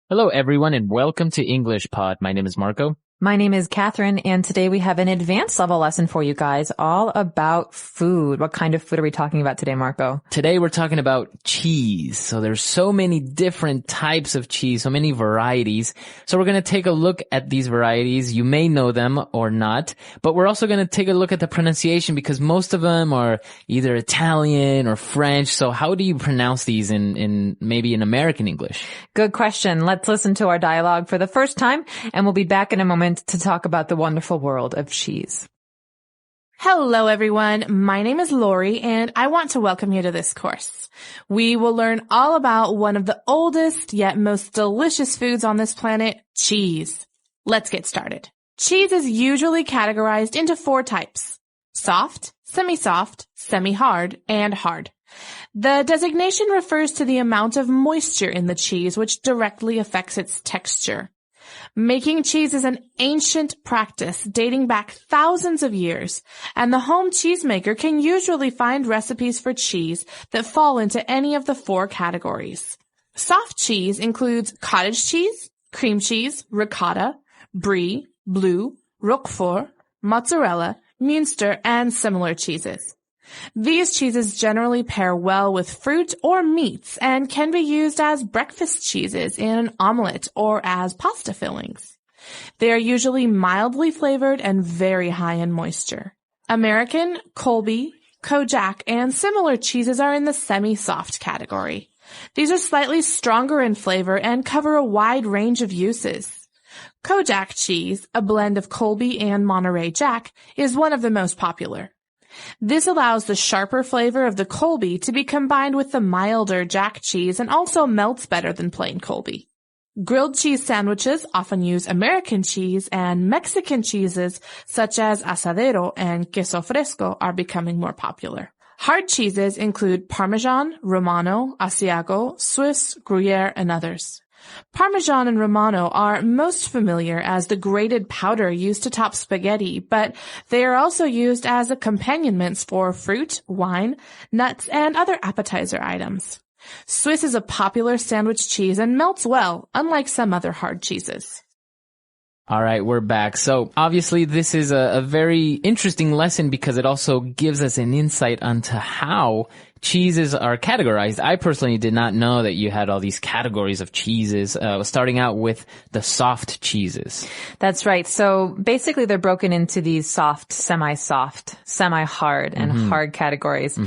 Hello, everyone, and welcome to English Pod. My name is Marco. My name is Catherine, and today we have an advanced level lesson for you guys all about food. What kind of food are we talking about today, Marco? Today we're talking about cheese. So there's so many different types of cheese, so many varieties. So we're going to take a look at these varieties. You may know them or not, but we're also going to take a look at the pronunciation because most of them are either Italian or French. So how do you pronounce these in maybe in American English? Good question. Let's listen to our dialogue for the first time, and we'll be back in a moment to talk about the wonderful world of cheese. Hello, everyone. My name is Lori, and I want to welcome you to this course. We will learn all about one of the oldest yet most delicious foods on this planet, cheese. Let's get started. Cheese is usually categorized into 4 types: soft, semi-soft, semi-hard, and hard. The designation refers to the amount of moisture in the cheese, which directly affects its texture. Making cheese is an ancient practice dating back thousands of years, and the home cheesemaker can usually find recipes for cheese that fall into any of the 4 categories. Soft cheese includes cottage cheese, cream cheese, ricotta, brie, blue, roquefort, mozzarella, Munster, and similar cheeses. These cheeses generally pair well with fruit or meats and can be used as breakfast cheeses in an omelet or as pasta fillings. They are usually mildly flavored and very high in moisture. American, Colby, Kojak, and similar cheeses are in the semi-soft category. These are slightly stronger in flavor and cover a wide range of uses. Kojak cheese, a blend of Colby and Monterey Jack, is one of the most popular. This allows the sharper flavor of the Colby to be combined with the milder Jack cheese and also melts better than plain Colby. Grilled cheese sandwiches often use American cheese, and Mexican cheeses such as asadero and queso fresco are becoming more popular. Hard cheeses include Parmesan, Romano, Asiago, Swiss, Gruyere, and others. Parmesan and Romano are most familiar as the grated powder used to top spaghetti, but they are also used as accompaniments for fruit, wine, nuts, and other appetizer items. Swiss is a popular sandwich cheese and melts well, unlike some other hard cheeses. All right, we're back. So obviously this is a very interesting lesson because it also gives us an insight onto how cheeses are categorized. I personally did not know that you had all these categories of cheeses, starting out with the soft cheeses. That's right. So basically they're broken into these soft, semi-soft, semi-hard, and hard categories.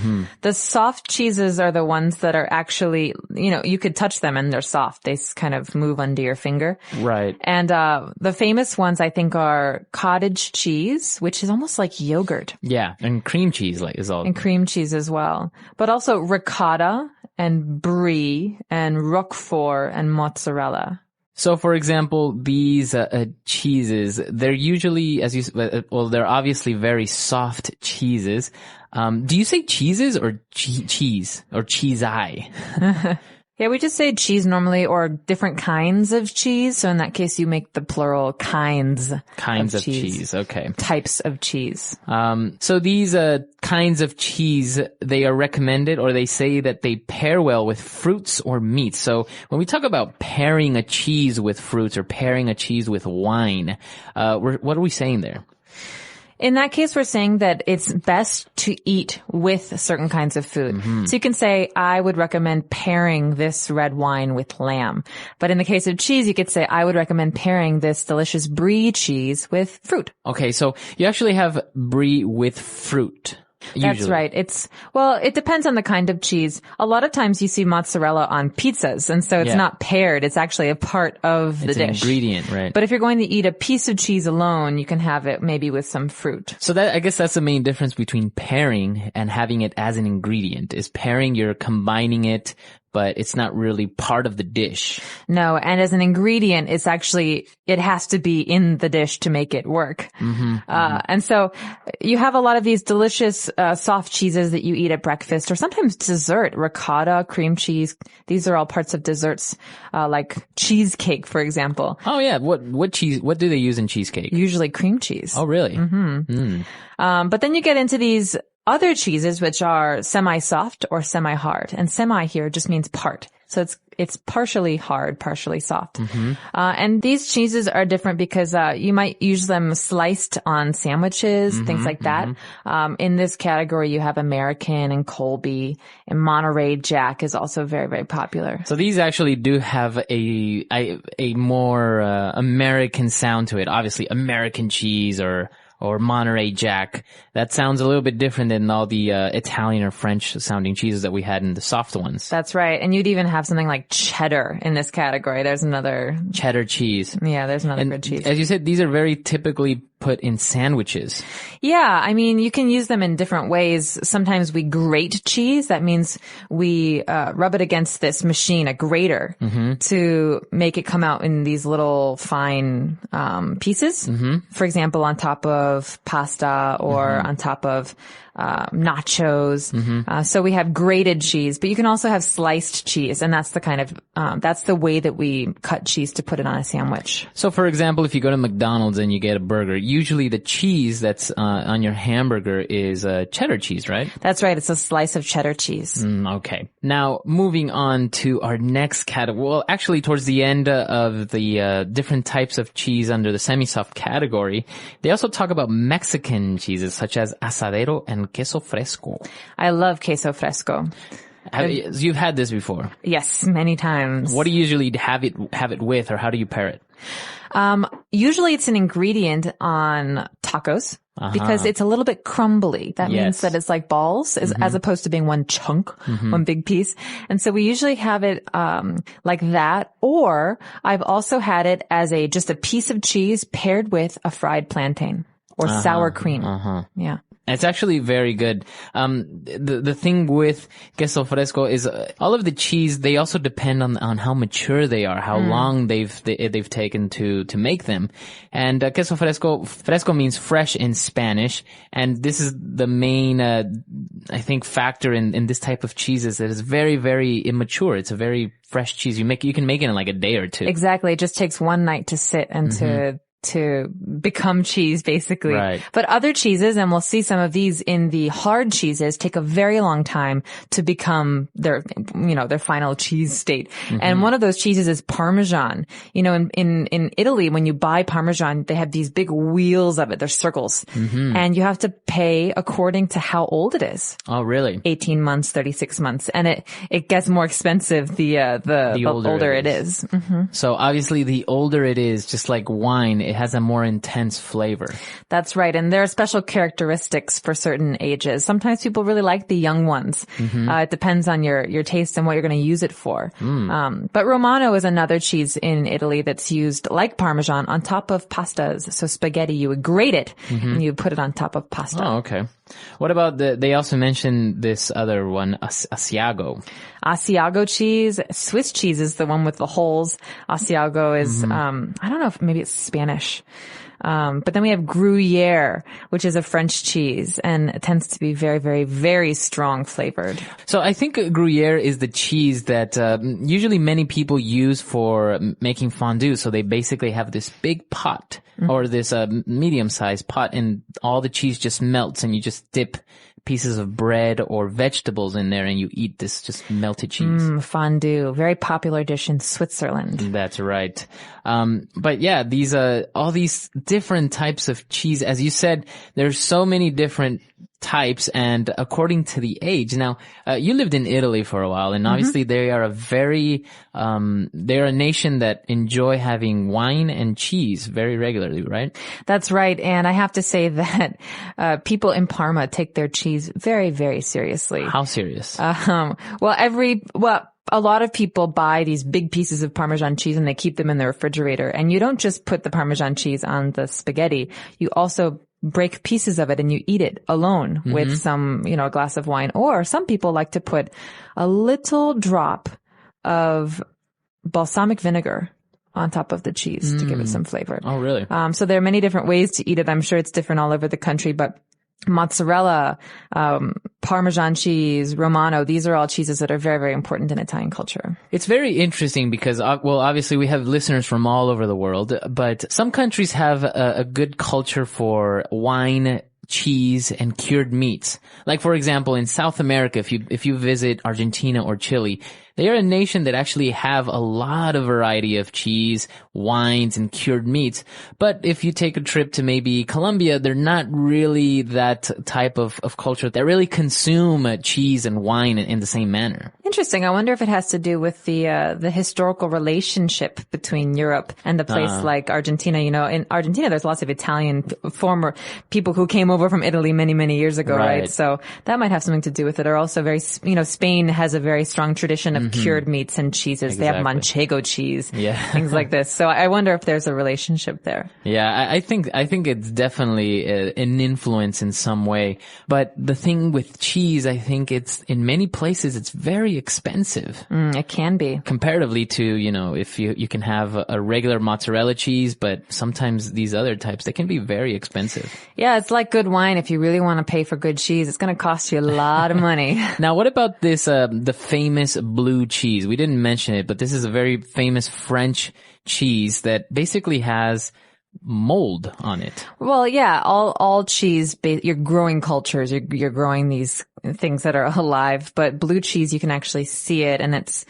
The soft cheeses are the ones that are actually, you could touch them and they're soft. They kind of move under your finger. Right. And the famous ones, I think, are cottage cheese, which is almost like yogurt. Yeah, and cream cheese is all. And cream cheese as well. But also ricotta and brie and roquefort and mozzarella. So, for example, these cheeses, they're usually, they're obviously very soft cheeses. Do you say cheeses or cheese or cheese-eye? Yeah, we just say cheese normally, or different kinds of cheese. So in that case, you make the plural kinds of cheese. Okay. Types of cheese. So these kinds of cheese, they are recommended, or they say that they pair well with fruits or meats. So when we talk about pairing a cheese with fruits or pairing a cheese with wine, what are we saying there? In that case, we're saying that it's best to eat with certain kinds of food. So you can say, I would recommend pairing this red wine with lamb. But in the case of cheese, you could say, I would recommend pairing this delicious brie cheese with fruit. Okay, so you actually have brie with fruit. Usually. That's right. It depends on the kind of cheese. A lot of times you see mozzarella on pizzas, and so it's not paired. It's actually a part of the dish. It's an ingredient, right? But if you're going to eat a piece of cheese alone, you can have it maybe with some fruit. So I guess that's the main difference between pairing and having it as an ingredient. Is pairing, you're combining it, but it's not really part of the dish. No, and as an ingredient, it has to be in the dish to make it work. And so you have a lot of these delicious soft cheeses that you eat at breakfast or sometimes dessert. Ricotta, cream cheese, these are all parts of desserts, like cheesecake, for example. Oh yeah, what cheese? What do they use in cheesecake? Usually cream cheese. Oh really? But then you get into these other cheeses which are semi-soft or semi-hard, and semi here just means part. So it's partially hard, partially soft. And these cheeses are different because you might use them sliced on sandwiches, things like that. In this category, you have American and Colby, and Monterey Jack is also very, very popular. So these actually do have a more American sound to it. Obviously, American cheese or Monterey Jack. That sounds a little bit different than all the Italian or French sounding cheeses that we had in the soft ones. That's right. And you'd even have something like cheddar in this category. There's another cheddar cheese. Yeah, there's another good cheese. As you said, these are very typically put in sandwiches. Yeah, I mean, you can use them in different ways. Sometimes we grate cheese. That means we rub it against this machine, a grater, to make it come out in these little fine pieces. For example, on top of pasta or on top of nachos. So we have grated cheese, but you can also have sliced cheese, and that's the kind of that's the way that we cut cheese to put it on a sandwich. So, for example, if you go to McDonald's and you get a burger, usually the cheese that's on your hamburger is cheddar cheese, right? That's right. It's a slice of cheddar cheese. Okay. Now, moving on to our next category. Well, actually, towards the end of the different types of cheese under the semi-soft category, they also talk about Mexican cheeses such as asadero and queso fresco. I love queso fresco. You've had this before? Yes, many times. What do you usually have it with, or how do you pair it? Usually it's an ingredient on tacos because it's a little bit crumbly. That means that it's like balls as opposed to being one chunk, one big piece. And so we usually have it like that, or I've also had it as just a piece of cheese paired with a fried plantain or sour cream. Yeah. It's actually very good. The thing with queso fresco is all of the cheese, they also depend on how mature they are, how long they've taken to make them. And queso fresco means fresh in Spanish, and this is the main I think factor in this type of cheeses that is very, very immature. It's a very fresh cheese. You can make it in like a day or two. Exactly. It just takes one night to sit and to become cheese, basically. Right. But other cheeses, and we'll see some of these in the hard cheeses, take a very long time to become their final cheese state. And one of those cheeses is Parmesan. You know, in Italy, when you buy Parmesan, they have these big wheels of it. They're circles. And you have to pay according to how old it is. Oh, really? 18 months, 36 months. And it gets more expensive the older it is. So obviously the older it is, just like wine, it has a more intense flavor. That's right. And there are special characteristics for certain ages. Sometimes people really like the young ones. It depends on your taste and what you're going to use it for. But Romano is another cheese in Italy that's used like Parmesan on top of pastas. So spaghetti, you would grate it and you put it on top of pasta. Oh, okay. What about they also mentioned this other one, Asiago. Asiago cheese. Swiss cheese is the one with the holes. Asiago is, I don't know if maybe it's Spanish. But then we have Gruyere, which is a French cheese, and it tends to be very, very, very strong flavored. So I think Gruyere is the cheese that usually many people use for making fondue. So they basically have this big pot or this medium-sized pot, and all the cheese just melts, and you just dip pieces of bread or vegetables in there, and you eat this just melted cheese. Fondue, very popular dish in Switzerland. That's right. But yeah, these all these different types of cheese, as you said, there's so many different types, and according to the age. Now, you lived in Italy for a while, and obviously they are they're a nation that enjoy having wine and cheese very regularly, right? That's right. And I have to say that people in Parma take their cheese very, very seriously. How serious? A lot of people buy these big pieces of Parmesan cheese and they keep them in the refrigerator. And you don't just put the Parmesan cheese on the spaghetti. You also break pieces of it and you eat it alone with some, a glass of wine. Or some people like to put a little drop of balsamic vinegar on top of the cheese to give it some flavor. Oh, really? So there are many different ways to eat it. I'm sure it's different all over the country, but mozzarella, Parmesan cheese, Romano, these are all cheeses that are very, very important in Italian culture. It's very interesting because, obviously we have listeners from all over the world, but some countries have a good culture for wine, cheese, and cured meats. Like, for example, in South America, if you visit Argentina or Chile, They are a nation that actually have a lot of variety of cheese, wines, and cured meats. But if you take a trip to maybe Colombia, they're not really that type of culture that really consume cheese and wine in the same manner. Interesting. I wonder if it has to do with the historical relationship between Europe and a place like Argentina. You know, in Argentina, there's lots of Italian former people who came over from Italy many, many years ago, right? So that might have something to do with it. Or also Spain has a very strong tradition of cured meats and cheeses. Exactly. They have manchego cheese, things like this. So I wonder if there's a relationship there. Yeah, I think it's definitely an influence in some way. But the thing with cheese, I think it's in many places it's very expensive. It can be. Comparatively to, you know, if you can have a regular mozzarella cheese, but sometimes these other types, they can be very expensive. Yeah, it's like good wine. If you really want to pay for good cheese, it's going to cost you a lot of money. Now, what about this, the famous blue cheese? We didn't mention it, but this is a very famous French cheese that basically has mold on it. Well, yeah, all cheese, you're growing cultures, you're growing these things that are alive, but blue cheese, you can actually see it, and it's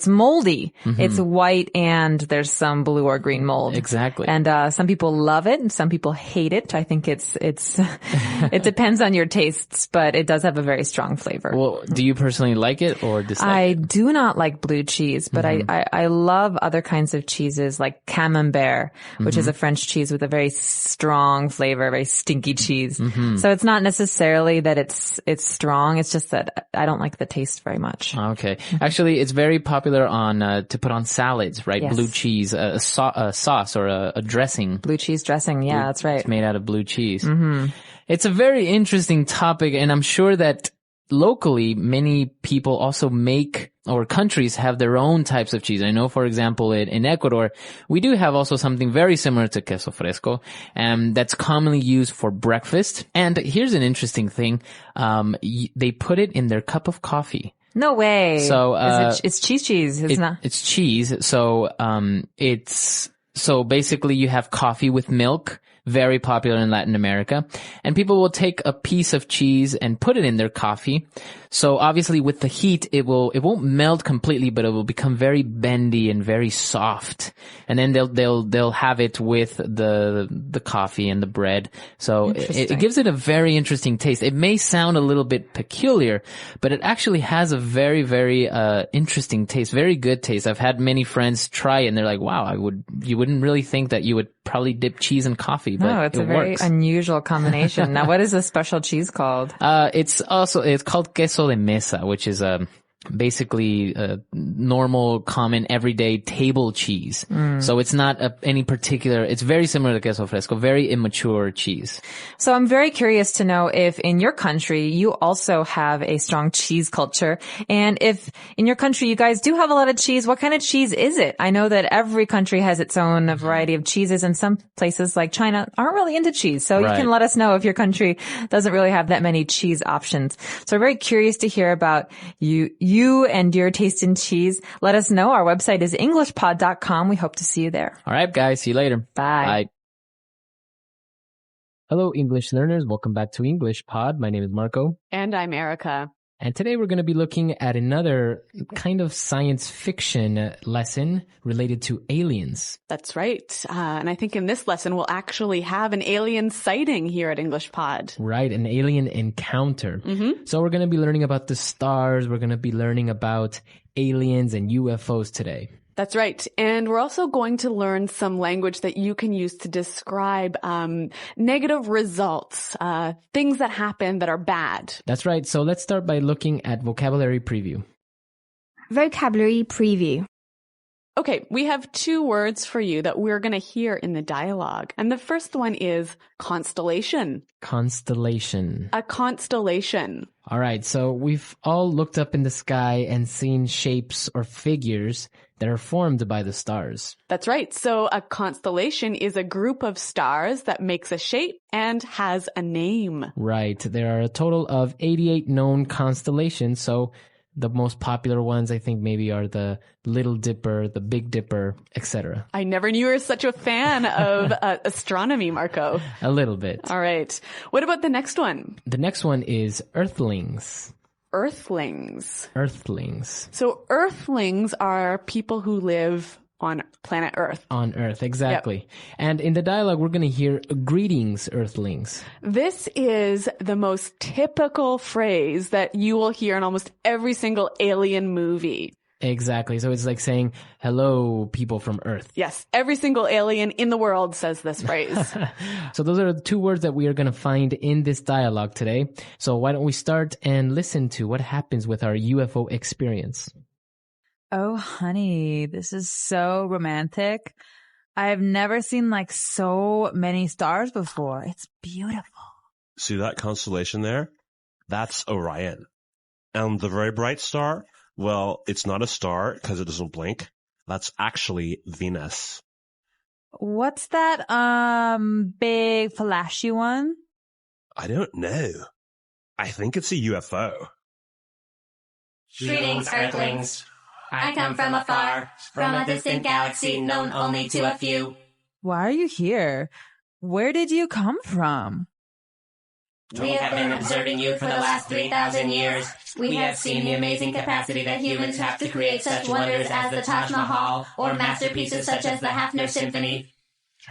moldy. Mm-hmm. It's white, and there's some blue or green mold. Exactly. And some people love it, and some people hate it. I think it's it depends on your tastes, but it does have a very strong flavor. Well, do you personally like it or dislike I it? do not like blue cheese, but I love other kinds of cheeses like camembert, which is a French cheese with a very strong flavor, very stinky cheese. So it's not necessarily that it's strong. It's just that I don't like the taste very much. Okay. Actually, it's very popular to put on salads, right? Yes. Blue cheese, a sauce or a dressing. Blue cheese dressing. Yeah, that's right. It's made out of blue cheese. It's a very interesting topic, and I'm sure that locally, many people also make, or countries have their own types of cheese. I know, for example, in Ecuador, we do have also something very similar to queso fresco, that's commonly used for breakfast. And here's an interesting thing. They put it in their cup of coffee. No way. So, it's cheese. It's cheese. So basically you have coffee with milk, very popular in Latin America, and people will take a piece of cheese and put it in their coffee. So obviously with the heat, it won't melt completely, but it will become very bendy and very soft. And then they'll have it with the coffee and the bread. So it gives it a very interesting taste. It may sound a little bit peculiar, but it actually has a very, very, interesting taste, very good taste. I've had many friends try it and they're like, wow, you wouldn't really think that you would probably dip cheese in coffee, but no, it's a very unusual combination. Now, what is this special cheese called? It's called queso de mesa, which is basically a normal, common, everyday table cheese. So it's not any particular, it's very similar to queso fresco, very immature cheese. So I'm very curious to know if in your country you also have a strong cheese culture, and if in your country you guys do have a lot of cheese, what kind of cheese is it? I know that every country has its own variety of cheeses, and some places like China aren't really into cheese. So you can let us know if your country doesn't really have that many cheese options. So we're very curious to hear about you and your taste in cheese. Let us know. Our website is EnglishPod.com. We hope to see you there. All right, guys. See you later. Bye. Bye. Hello, English learners. Welcome back to English Pod. My name is Marco. And I'm Erica. And today we're going to be looking at another kind of science fiction lesson related to aliens. That's right. And I think in this lesson, we'll actually have an alien sighting here at English Pod. Right, an alien encounter. So we're going to be learning about the stars. We're going to be learning about aliens and UFOs today. That's right. And we're also going to learn some language that you can use to describe negative results, things that happen that are bad. That's right. So let's start by looking at vocabulary preview. Vocabulary preview. Okay, we have two words for you that we're going to hear in the dialogue. And the first one is constellation. Constellation. A constellation. All right, so we've all looked up in the sky and seen shapes or figures that are formed by the stars. That's right. So a constellation is a group of stars that makes a shape and has a name. Right. There are a total of 88 known constellations, so the most popular ones, I think, maybe are the Little Dipper, the Big Dipper, etc. I never knew you were such a fan of astronomy, Marco. A little bit. All right. What about the next one? The next one is Earthlings. earthlings. Earthlings. So earthlings are people who live on planet Earth. On Earth, exactly. Yep. And in the dialogue, we're going to hear greetings, earthlings. This is the most typical phrase that you will hear in almost every single alien movie. Exactly. So it's like saying, hello, people from Earth. Yes. Every single alien in the world says this phrase. So those are the two words that we are going to find in this dialogue today. So why don't we start and listen to what happens with our UFO experience? Oh, honey, this is so romantic. I've never seen like so many stars before. It's beautiful. See that constellation there? That's Orion. And the very bright star? Well, it's not a star because it doesn't blink. That's actually Venus. What's that, big flashy one? I don't know. I think it's a UFO. Greetings, Earthlings. I come from afar, from a distant galaxy known only to a few. Why are you here? Where did you come from? We have been observing you for the last 3,000 years. We have seen the amazing capacity that humans have to create such wonders as the Taj Mahal or masterpieces such as the Hafner Symphony.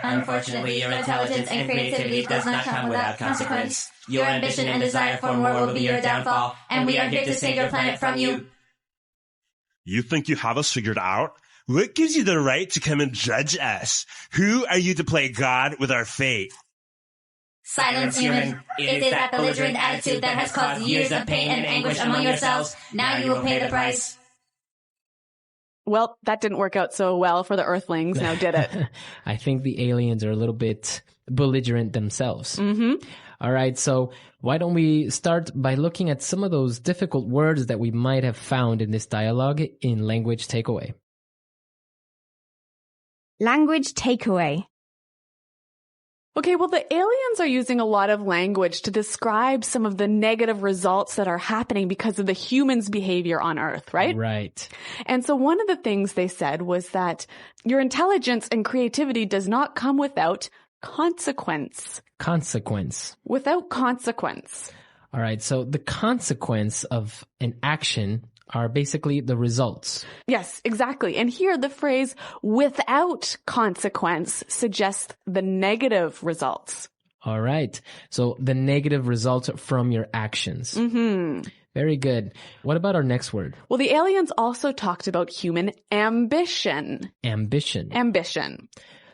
Unfortunately, your intelligence and creativity does not come without consequence. Your ambition and desire for more will be your downfall, and we are here to save your planet from you. You think you have us figured out? What gives you the right to come and judge us? Who are you to play God with our fate? Silence, human. It is that belligerent attitude that has caused years of pain and anguish among yourselves. Now you will pay the price. Well, that didn't work out so well for the Earthlings, now did it? I think the aliens are a little bit belligerent themselves. Mm-hmm. All right, so why don't we start by looking at some of those difficult words that we might have found in this dialogue in Language Takeaway. Language takeaway. Okay, well, the aliens are using a lot of language to describe some of the negative results that are happening because of the humans' behavior on Earth, right? Right. And so one of the things they said was that your intelligence and creativity does not come without consequence. Consequence. Without consequence. All right, so the consequence of an action are basically the results. Yes, exactly. And here the phrase without consequence suggests the negative results. All right. So the negative results from your actions. Mm-hmm. Very good. What about our next word? Well, the aliens also talked about human ambition. Ambition. Ambition.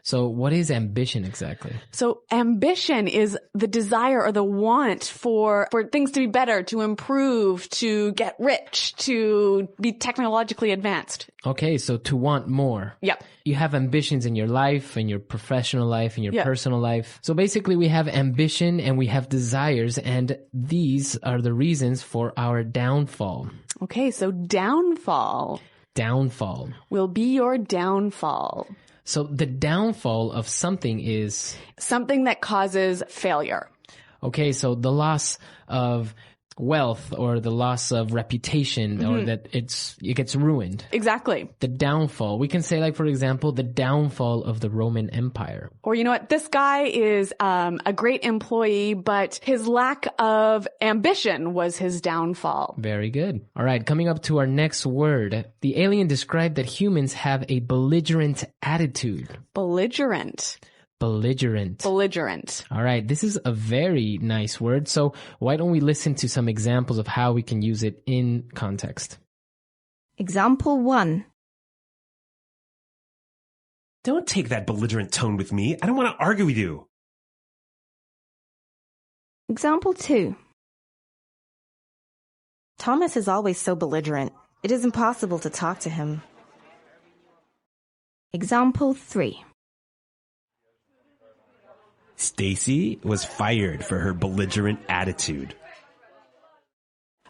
So what is ambition exactly? So ambition is the desire or the want for things to be better, to improve, to get rich, to be technologically advanced. Okay, so to want more. Yep. You have ambitions in your life, in your professional life, in your personal life. So basically we have ambition and we have desires, and these are the reasons for our downfall. Okay, so downfall. Downfall. Will be your downfall. So the downfall of something is? Something that causes failure. Okay, so the loss of wealth or the loss of reputation or that it gets ruined. Exactly. The downfall. We can say, like, for example, the downfall of the Roman Empire. Or, you know what? This guy is a great employee, but his lack of ambition was his downfall. Very good. All right, coming up to our next word. The alien described that humans have a belligerent attitude. Belligerent. Belligerent. Belligerent. All right, this is a very nice word. So why don't we listen to some examples of how we can use it in context? Example 1. Don't take that belligerent tone with me. I don't want to argue with you. Example 2. Thomas is always so belligerent. It is impossible to talk to him. Example 3. Stacy was fired for her belligerent attitude.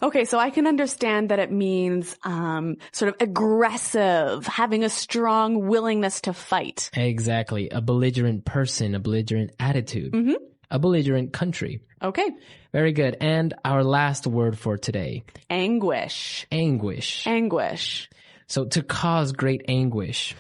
Okay, so I can understand that it means sort of aggressive, having a strong willingness to fight. Exactly. A belligerent person, a belligerent attitude, a belligerent country. Okay. Very good. And our last word for today. Anguish. Anguish. Anguish. So to cause great anguish.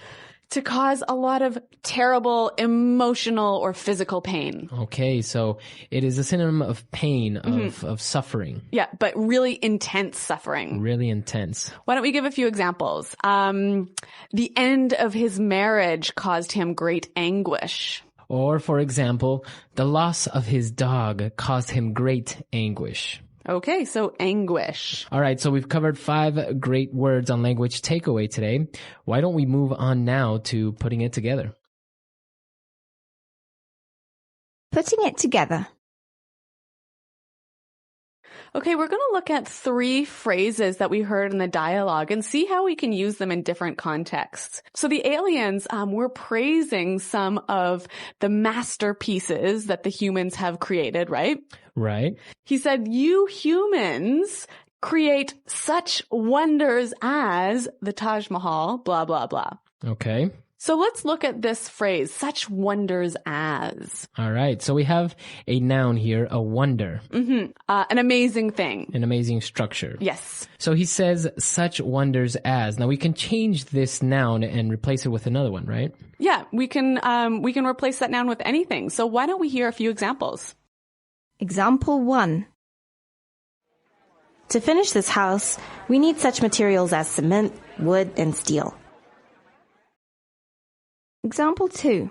To cause a lot of terrible emotional or physical pain. Okay, so it is a synonym of pain, of suffering. Yeah, but really intense suffering. Really intense. Why don't we give a few examples? The end of his marriage caused him great anguish. Or, for example, the loss of his dog caused him great anguish. Okay, so anguish. All right, so we've covered 5 great words on language takeaway today. Why don't we move on now to putting it together? Putting it together. Okay, we're going to look at 3 phrases that we heard in the dialogue and see how we can use them in different contexts. So the aliens were praising some of the masterpieces that the humans have created, right? Right. He said, you humans create such wonders as the Taj Mahal, blah, blah, blah. Okay. So let's look at this phrase, such wonders as. All right. So we have a noun here, a wonder. An amazing thing. An amazing structure. Yes. So he says such wonders as. Now we can change this noun and replace it with another one, right? Yeah, we can replace that noun with anything. So why don't we hear a few examples? Example 1. To finish this house, we need such materials as cement, wood, and steel. Example 2.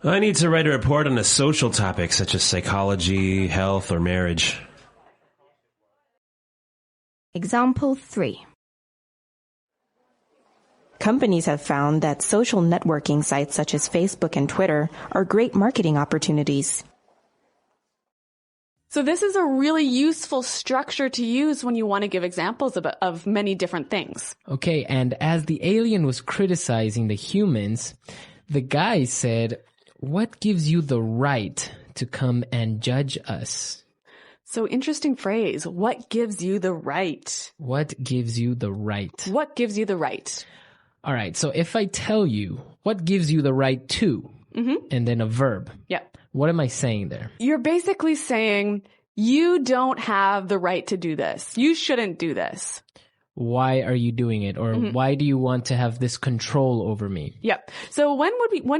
I need to write a report on a social topic such as psychology, health, or marriage. Example 3. Companies have found that social networking sites such as Facebook and Twitter are great marketing opportunities. So this is a really useful structure to use when you want to give examples of many different things. Okay, and as the alien was criticizing the humans, the guy said, "What gives you the right to come and judge us?" So interesting phrase. What gives you the right? What gives you the right? What gives you the right? All right, so if I tell you, what gives you the right to, and then a verb, Yep. what am I saying there? You're basically saying, you don't have the right to do this. You shouldn't do this. Why are you doing it? Or why do you want to have this control over me? Yep. So when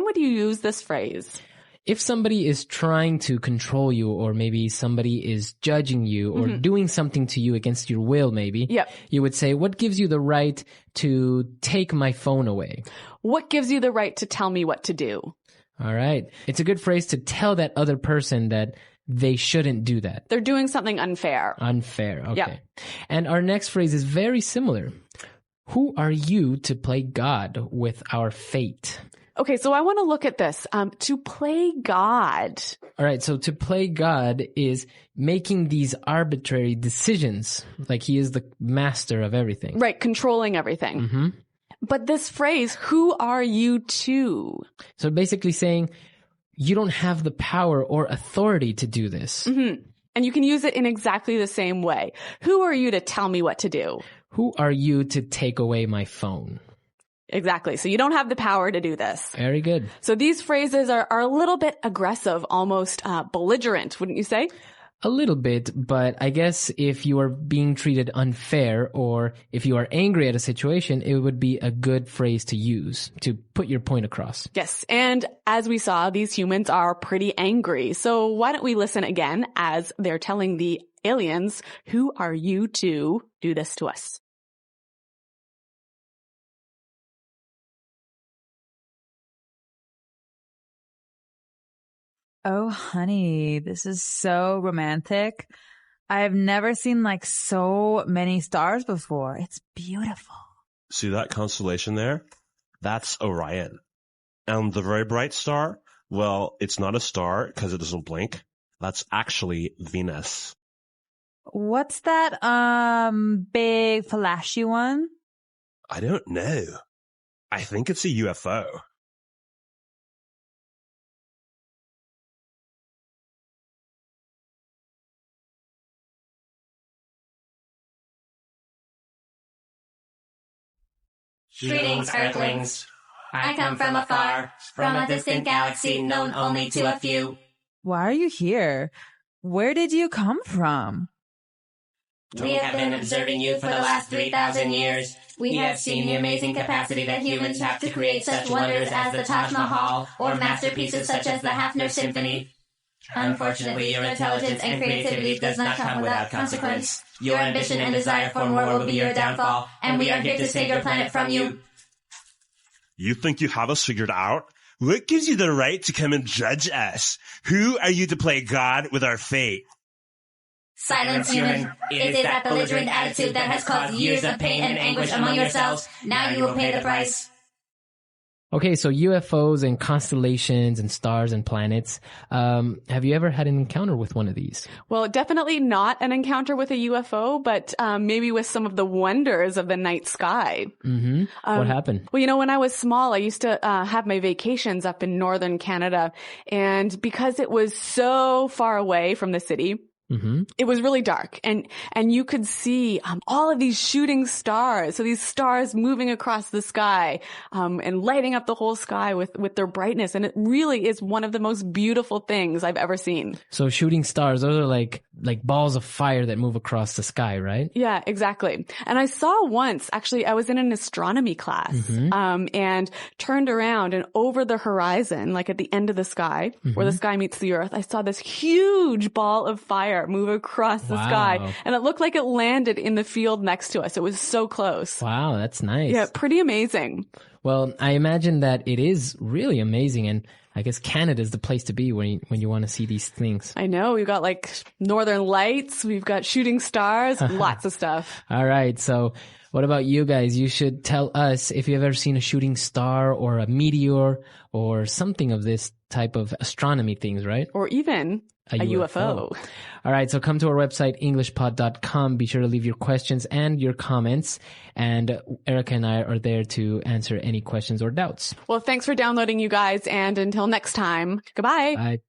would you use this phrase? If somebody is trying to control you, or maybe somebody is judging you or doing something to you against your will, maybe, Yep. you would say, what gives you the right to take my phone away? What gives you the right to tell me what to do? All right. It's a good phrase to tell that other person that they shouldn't do that. They're doing something unfair. Unfair. Okay. Yep. And our next phrase is very similar. Who are you to play God with our fate? Okay, so I want to look at this. To play God. All right, so to play God is making these arbitrary decisions, like he is the master of everything. Right, controlling everything. But this phrase, who are you to? So basically saying, you don't have the power or authority to do this. And you can use it in exactly the same way. Who are you to tell me what to do? Who are you to take away my phone? Exactly. So you don't have the power to do this. Very good. So these phrases are a little bit aggressive, almost belligerent, wouldn't you say? A little bit, but I guess if you are being treated unfair or if you are angry at a situation, it would be a good phrase to use to put your point across. Yes. And as we saw, these humans are pretty angry. So why don't we listen again as they're telling the aliens, who are you to do this to us? Oh, honey, this is so romantic. I've never seen like so many stars before. It's beautiful. See that constellation there? That's Orion. And the very bright star, well, it's not a star because it doesn't blink. That's actually Venus. What's that, big flashy one? I don't know. I think it's a UFO. Greetings, Earthlings. I come from afar, from a distant galaxy known only to a few. Why are you here? Where did you come from? We have been observing you for the last 3,000 years. We have seen the amazing capacity that humans have to create such wonders as the Taj Mahal or masterpieces such as the Hafner Symphony. Unfortunately, your intelligence and creativity does not come without consequence. Your ambition and desire for more will be your downfall, and we are here to save your planet from you. You think you have us figured out? What gives you the right to come and judge us? Who are you to play God with our fate? Silence, human. It is that belligerent attitude that has caused years of pain and anguish among yourselves. Now you will pay the price. Okay, so UFOs and constellations and stars and planets. Have you ever had an encounter with one of these? Well, definitely not an encounter with a UFO, but maybe with some of the wonders of the night sky. Mm-hmm. What happened? Well, when I was small, I used to have my vacations up in northern Canada. And because it was so far away from the city, it was really dark, and you could see all of these shooting stars. So these stars moving across the sky, and lighting up the whole sky with their brightness. And it really is one of the most beautiful things I've ever seen. So shooting stars, those are like balls of fire that move across the sky, right? Yeah, exactly. And I saw once, actually, I was in an astronomy class, and turned around, and over the horizon, like at the end of the sky, where the sky meets the earth, I saw this huge ball of fire move across the sky, and it looked like it landed in the field next to us. It was so close. Wow, that's nice. Yeah, pretty amazing. Well, I imagine that it is really amazing, and I guess Canada is the place to be when you want to see these things. I know. We've got like northern lights, we've got shooting stars, lots of stuff. All right, so what about you guys? You should tell us if you've ever seen a shooting star or a meteor or something of this type of astronomy things, right? Or even a UFO. All right, so come to our website, englishpod.com. Be sure to leave your questions and your comments. And Erica and I are there to answer any questions or doubts. Well, thanks for downloading, you guys. And until next time, goodbye. Bye.